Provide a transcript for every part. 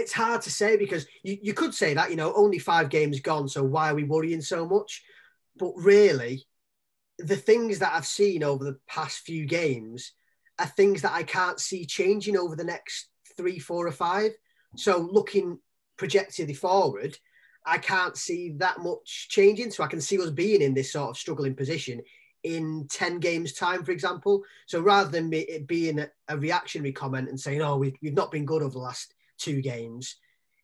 it's hard to say because you could say that, only 5 games gone, so why are we worrying so much? But really, the things that I've seen over the past few games are things that I can't see changing over the next 3, 4 or 5. So looking projected forward, I can't see that much changing. So I can see us being in this sort of struggling position in 10 games time, for example. So rather than it being a reactionary comment and saying, oh, we've not been good over the last 2 games,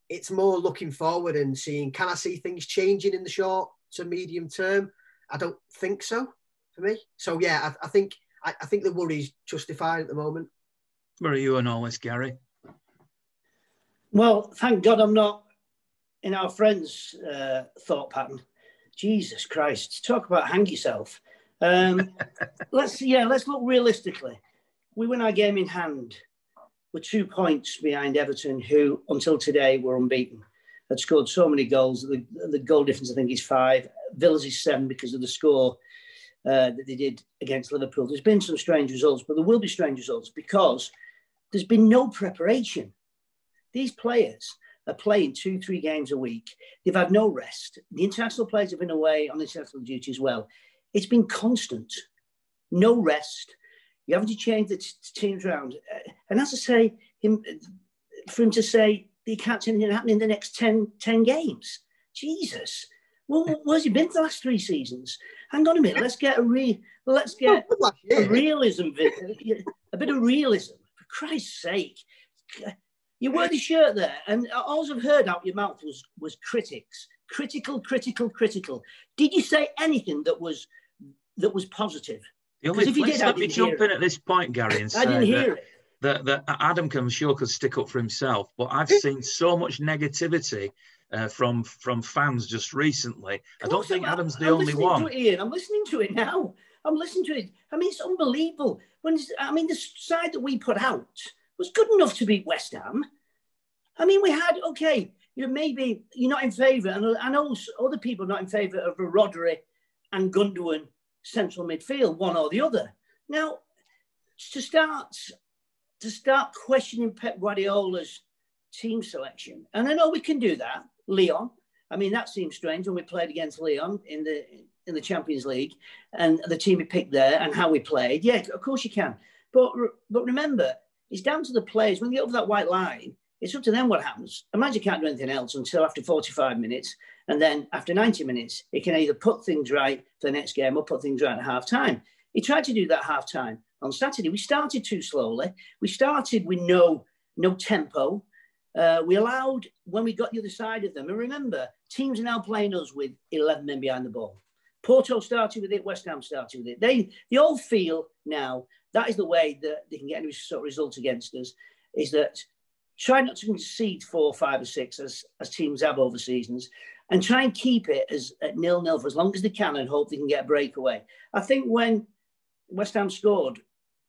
it's more looking forward and seeing, can I see things changing in the short to medium term? I don't think so for me. So yeah, I think the worry's justified at the moment. Where are you on all this, Gary? Well, thank God I'm not in our friend's thought pattern. Jesus Christ, talk about hang yourself. Let's look realistically. We win our game in hand. We're 2 points behind Everton, who until today were unbeaten. Had scored so many goals. The goal difference, I think, is 5. Villa's is 7 because of the score that they did against Liverpool. There's been some strange results, but there will be strange results because there's been no preparation. These players are playing 2-3 games a week. They've had no rest. The international players have been away on international duty as well. It's been constant. No rest. You're having to change the teams around. And as I say, for him to say he can't see anything happening in the next 10 games. Jesus. Well, where's he been for the last 3 seasons? Hang on a minute. Let's get a realism. A bit of realism. For Christ's sake. You wear the shirt there, and all I've heard out your mouth was critics. Critical. Did you say anything that was positive? Let me jump in at this point, Gary, and say I didn't hear it. That Adam could stick up for himself, but I've seen so much negativity from fans just recently. I don't think Adam's the only one. I'm listening to it now. I'm listening to it. I mean, it's unbelievable. The side that we put out was good enough to beat West Ham. I mean, we had, okay, maybe you're not in favour, and I know other people are not in favour of Rodri and Gundogan central midfield, one or the other. Now, to start questioning Pep Guardiola's team selection, and I know we can do that, Leon. I mean, that seems strange when we played against Leon in the Champions League and the team we picked there and how we played. Yeah, of course you can. But remember, it's down to the players. When they get over that white line, it's up to them what happens. A manager can't do anything else until after 45 minutes. And then after 90 minutes, he can either put things right for the next game or put things right at half-time. He tried to do that half-time on Saturday. We started too slowly. We started with no tempo. We allowed, when we got the other side of them, and remember, teams are now playing us with 11 men behind the ball. Porto started with it. West Ham started with it. They all feel now that is the way that they can get any sort of result against us, is that try not to concede 4, 5 or 6 as teams have over seasons, and try and keep it at 0-0 for as long as they can and hope they can get a breakaway. I think when West Ham scored,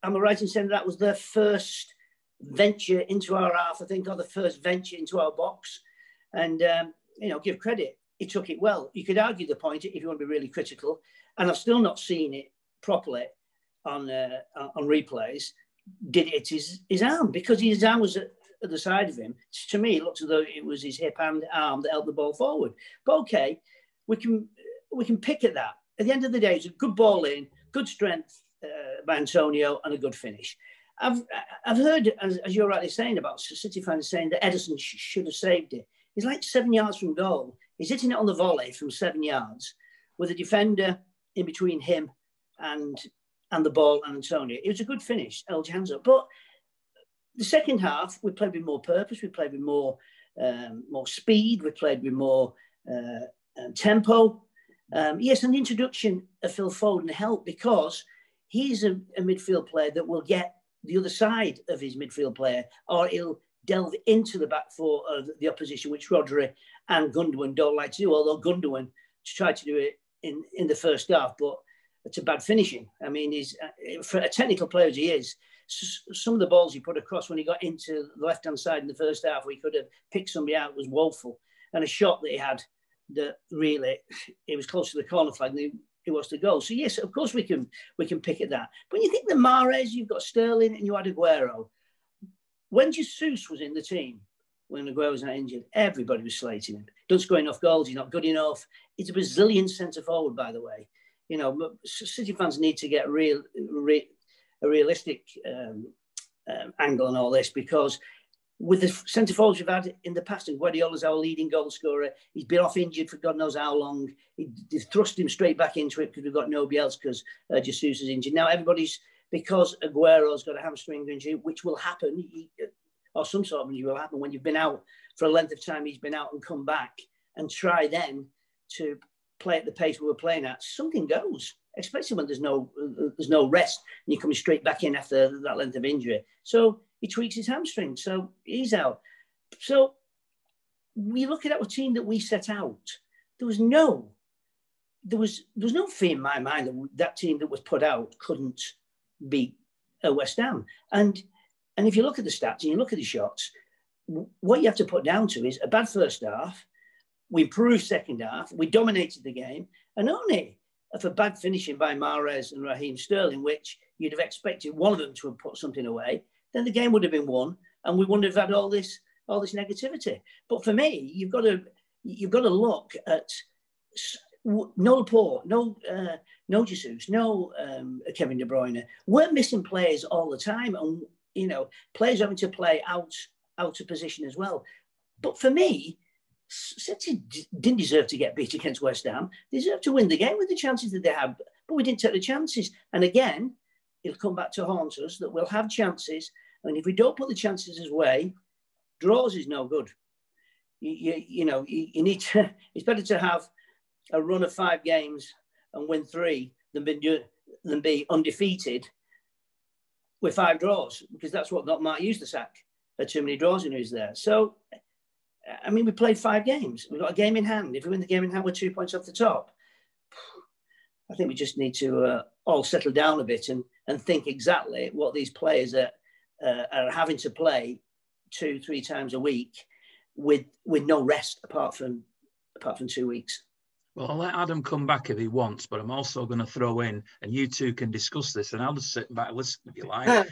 am I right in saying that was their first venture into our half, I think, or the first venture into our box? And, give credit. He took it well. You could argue the point if you want to be really critical, and I've still not seen it properly on replays. Did it his arm? Because his arm was at the side of him. To me, it looked as though it was his hip and arm that held the ball forward. But okay, we can pick at that. At the end of the day, it's a good ball in, good strength by Antonio, and a good finish. I've heard, as you're rightly saying, about City fans saying that Ederson should have saved it. He's like 7 yards from goal. He's hitting it on the volley from 7 yards with a defender in between him and the ball and Antonio. It was a good finish, held your hands up. But the second half, we played with more purpose. We played with more speed. We played with more tempo. Yes, and the introduction of Phil Foden helped because he's a midfield player that will get the other side of his midfield player, or he'll delve into the back four of the opposition, which Rodri and Gundogan don't like to do, although Gundogan tried to do it in the first half, but it's a bad finishing. I mean, he's for a technical player as he is, some of the balls he put across when he got into the left-hand side in the first half, where he could have picked somebody out, was woeful. And a shot that he had that really, it was close to the corner flag and it was to go. So yes, of course we can pick at that. But when you think the Mahrez, you've got Sterling and you had Aguero. When Jesus was in the team, when Aguero's not injured, everybody was slating him. Doesn't score enough goals. He's not good enough. He's a Brazilian centre forward, by the way. You know, City fans need to get a realistic angle on all this, because with the centre forwards we've had in the past, and Guardiola's our leading goal scorer, he's been off injured for God knows how long. They've thrust him straight back into it because we've got nobody else, because Jesus is injured. Now everybody's, because Aguero's got a hamstring injury, which will happen, or some sort of injury will happen when you've been out for a length of time. He's been out and come back and try then to play at the pace we were playing at. Something goes, especially when there's no rest and you're coming straight back in after that length of injury. So he tweaks his hamstring, so he's out. So we look at our team that we set out. There was no fear in my mind that that team that was put out couldn't beat West Ham. And if you look at the stats and you look at the shots, what you have to put down to is a bad first half. We improved second half. We dominated the game, and only for bad finishing by Mahrez and Raheem Sterling, which you'd have expected one of them to have put something away, then the game would have been won, and we wouldn't have had all this negativity. But for me, you've got to look at no Laporte, no Jesus, no Kevin De Bruyne. We're missing players all the time, and you know, players having to play out of position as well. But for me, City didn't deserve to get beat against West Ham. They deserved to win the game with the chances that they had, but we didn't take the chances. And again, it'll come back to haunt us that we'll have chances, and if we don't put the chances away, draws is no good. You need to. It's better to have a run of 5 games and win 3 than be undefeated with 5 draws, because that's what got Mark Hughes the sack. Had too many draws and he was there. So, I mean, we played 5 games. We've got a game in hand. If we win the game in hand, we're 2 points off the top. I think we just need to all settle down a bit and think exactly what these players are having to play 2-3 times a week with no rest apart from 2 weeks. Well, I'll let Adam come back if he wants, but I'm also going to throw in, and you two can discuss this, and I'll just sit back and listen if you like.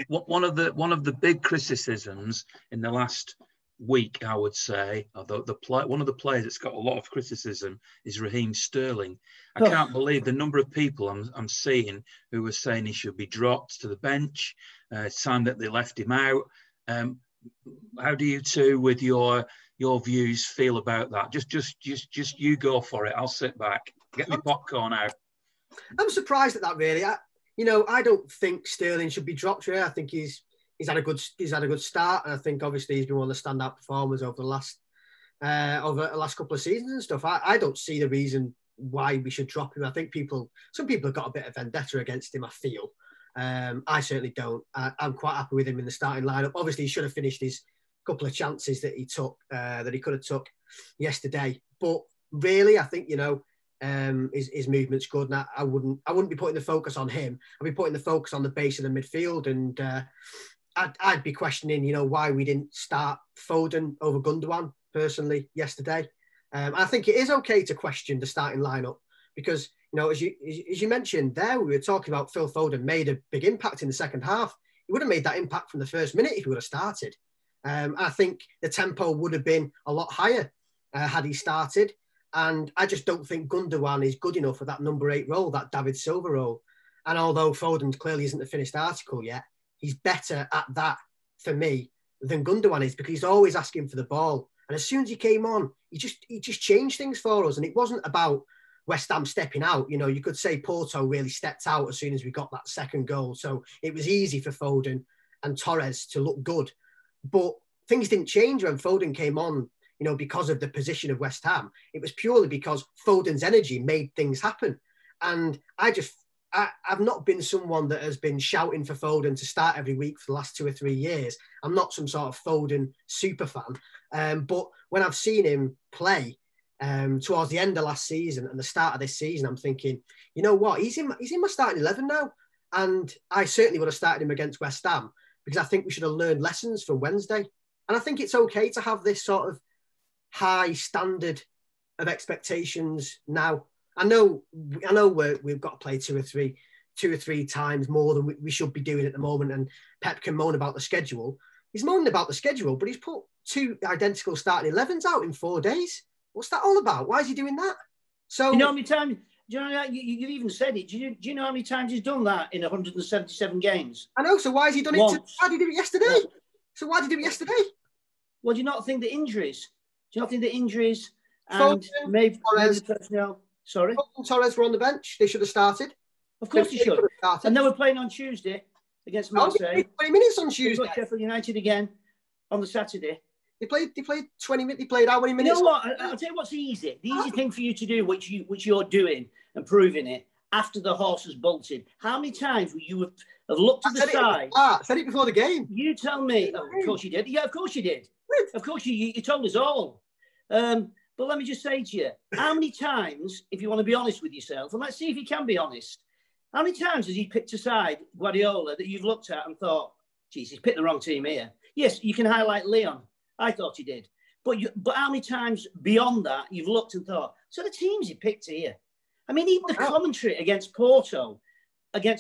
One of the big criticisms in the last week, I would say, one of the players that's got a lot of criticism is Raheem Sterling. I can't believe the number of people I'm seeing who are saying he should be dropped to the bench. It's time that they left him out. How do you two, with your views, feel about that? Just you go for it. I'll sit back. Get my popcorn out. I'm surprised at that, really. I don't think Sterling should be dropped here. I think he's had a good start, and I think obviously he's been one of the standout performers over the last couple of seasons and stuff. I don't see the reason why we should drop him. I think some people have got a bit of vendetta against him, I feel. I certainly don't. I'm quite happy with him in the starting lineup. Obviously, he should have finished his couple of chances that he took, that he could have took yesterday. But really, I think his movement's good, and I wouldn't be putting the focus on him. I'd be putting the focus on the base of the midfield, and I'd be questioning, why we didn't start Foden over Gundogan personally yesterday. I think it is okay to question the starting lineup because, as you mentioned there, we were talking about Phil Foden made a big impact in the second half. He would have made that impact from the first minute if he would have started. I think the tempo would have been a lot higher had he started. And I just don't think Gundogan is good enough for that number 8 role, that David Silva role. And although Foden clearly isn't a finished article yet, he's better at that for me than Gundogan is, because he's always asking for the ball. And as soon as he came on, he just changed things for us. And it wasn't about West Ham stepping out. You could say Porto really stepped out as soon as we got that second goal. So it was easy for Foden and Torres to look good. But things didn't change when Foden came on, because of the position of West Ham. It was purely because Foden's energy made things happen. And I've not been someone that has been shouting for Foden to start every week for the last 2 or 3 years. I'm not some sort of Foden super fan. But when I've seen him play towards the end of last season and the start of this season, I'm thinking, you know what? He's in my starting 11 now. And I certainly would have started him against West Ham because I think we should have learned lessons from Wednesday. And I think it's okay to have this sort of high standard of expectations now. I know we've got to play two or three times more than we should be doing at the moment, and Pep can moan about the schedule, He's moaning about the schedule, but he's put 2 identical starting 11s out in 4 days. What's that all about? Why is he doing that? So you know how many times? Do you know that you've even said it? Do you know how many times he's done that in 177 games? I know. So why has he done it? Why did he do it yesterday? Yeah. So why did he do it yesterday? Well, do you not think the injuries? Do you not think the injuries and maybe the personnel? Sorry, Torres were on the bench. They should have started. Of course they should. And they were playing on Tuesday against Marseille. 20 minutes on Tuesday. They got Sheffield United again on the Saturday. They played 20 minutes. They played how many minutes? You know what? I'll tell you what's easy. The easy thing for you to do, which you're doing and proving it after the horse has bolted. How many times will you have looked to the side? I said it before the game. You tell me. Oh, of course you did. Yeah, of course you did. Of course you told us all. But let me just say to you, how many times, if you want to be honest with yourself, and let's see if you can be honest, how many times has he picked aside Guardiola that you've looked at and thought, geez, he's picked the wrong team here? Yes, you can highlight Leon. I thought he did. But how many times beyond that you've looked and thought, so the teams he picked here? I mean, even the commentary against Porto, they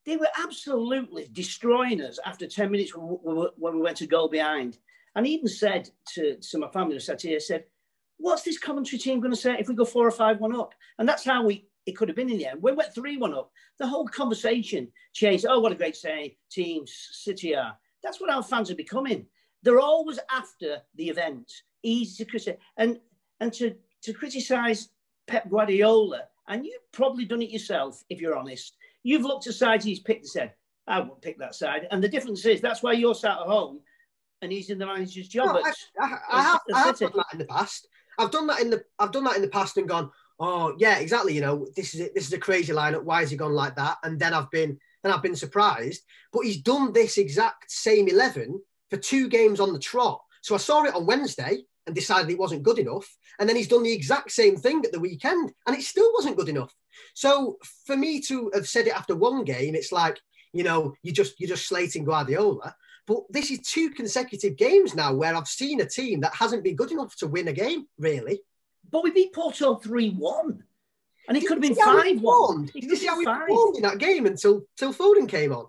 were absolutely destroying us after 10 minutes when we went to goal behind. And he even said to my family who sat here, said, what's this commentary team going to say if we go 4 or 5-1 up? And that's how it could have been in the end. We went 3-1 up. The whole conversation changed. Oh, what a great team City are. That's what our fans are becoming. They're always after the event. Easy to criticize. And to criticize Pep Guardiola, and you've probably done it yourself, if you're honest. You've looked at sides he's picked and said, I won't pick that side. And the difference is that's why you're sat at home and he's in the manager's job. No, I have done that in the past. I've done that in the past and gone, oh yeah, exactly. You know, this is a crazy lineup. Why has he gone like that? And then I've been surprised. But he's done this exact same 11 for 2 games on the trot. So I saw it on Wednesday and decided it wasn't good enough. And then he's done the exact same thing at the weekend and it still wasn't good enough. So for me to have said it after 1 game, it's like, you know, you're just slating Guardiola. But this is 2 consecutive games now where I've seen a team that hasn't been good enough to win a game, really. But we beat Porto 3-1. And it could have been 5-1. Did you see how we performed in that game until Foden came on?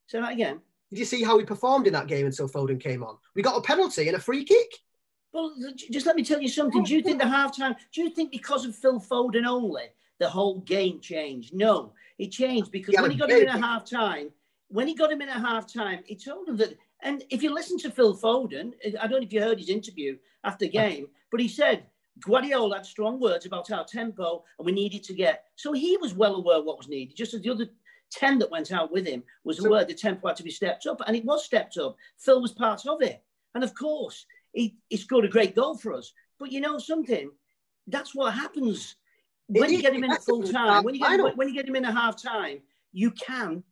Say that again. Did you see how we performed in that game until Foden came on? We got a penalty and a free kick. Well, just let me tell you something. Do you think because of Phil Foden only, the whole game changed? No, it changed because when he got him in at half-time, he told him that, and if you listen to Phil Foden, I don't know if you heard his interview after the game, but he said Guardiola had strong words about our tempo and we needed to get. So he was well aware of what was needed, just as the other 10 that went out with him was aware the tempo had to be stepped up, and it was stepped up. Phil was part of it. And of course, he scored a great goal for us. But you know something? That's what happens. When you get him in at full time, when you get him in at half time, you can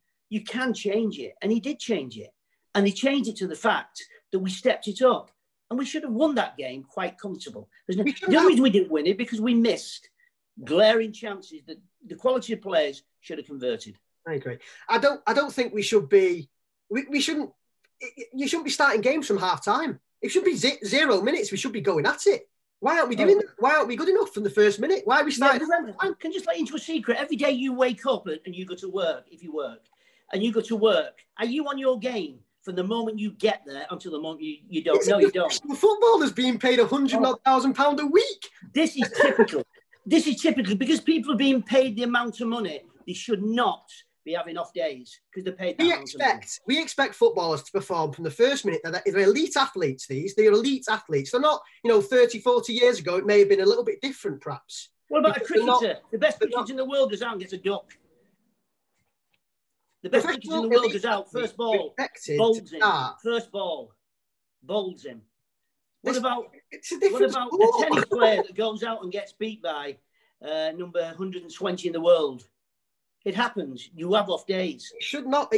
change it. And he did change it. And he changed it to the fact that we stepped it up. And we should have won that game quite comfortable. The only reason we didn't win it because we missed glaring chances that the quality of players should have converted. I agree. I don't think we should be. You shouldn't be starting games from half time. It should be 0 minutes. We should be going at it. Why aren't we doing that? Why aren't we good enough from the first minute? Why are we starting? I can just let you into a secret. Every day you wake up and you go to work, if you work, and you go to work, are you on your game from the moment you get there until the moment you don't? No, you don't. Footballers being paid £100,000 a week. This is typical. This is typical because people are being paid the amount of money they should not be having off days because they're paid that we expect footballers to perform from the first minute. They're elite athletes. They're elite athletes. They're not, 30, 40 years ago, it may have been a little bit different, perhaps. What about a cricketer? The best cricketer in the world goes out and gets a duck. The best cricketer in the world goes out, first ball, bowls him. First ball, bowls him. What about a tennis player that goes out and gets beat by number 120 in the world? It happens. You have off days. It should not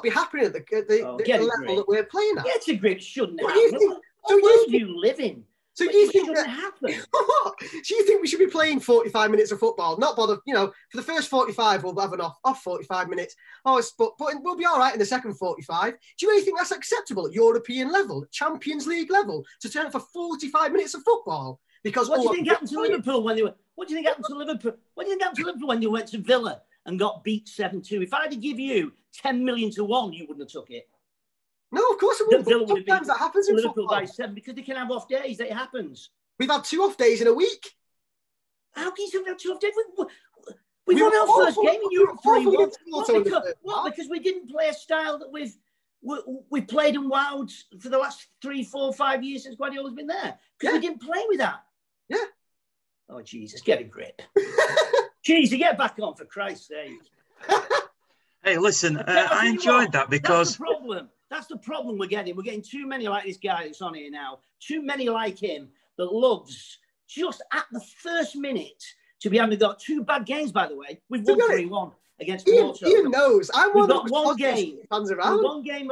be happening at the level that we're playing at. Get a grip. It shouldn't happen. What world do you live in? So you think that happen? So you think we should be playing 45 minutes of football? Not bother. For the first 45, we'll have an off 45 minutes. But we'll be all right in the second 45. Do you really think that's acceptable at European level, Champions League level, to turn up for 45 minutes of football? Because what do you think happened to Liverpool when they were? What do you think happened to Liverpool? What do you think happened to Liverpool when they went to Villa and got beat 7-2? If I had to give you 10 million to 1, you wouldn't have took it. No, of course it wouldn't. Villa would have Sometimes that happens in Liverpool football. by 7 because they can have off days. That happens. We've had 2 off days in a week. How can you have 2 off days? We won our first game in Europe 3-1. What? Because we didn't play a style that we played and wowed for the last 3, 4, 5 years since Guardiola's been there. Because we didn't play with that. Yeah. Oh, Jesus, get a grip. Jesus, get back on, for Christ's sake. Hey, listen, I enjoyed that because... That's the problem we're getting. We're getting too many like this guy that's on here now. Too many like him that loves just at the first minute to be having got 2 bad games, by the way. We've won 3-1 against Porto. Ian knows. I'm one of the one game. Fans around. One game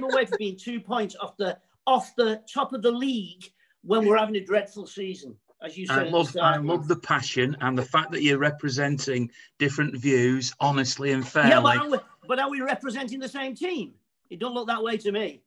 away from being 2 points off the top of the league when we're having a dreadful season. As you said, I love the passion and the fact that you're representing different views honestly and fairly. Yeah, but are we representing the same team? It don't look that way to me.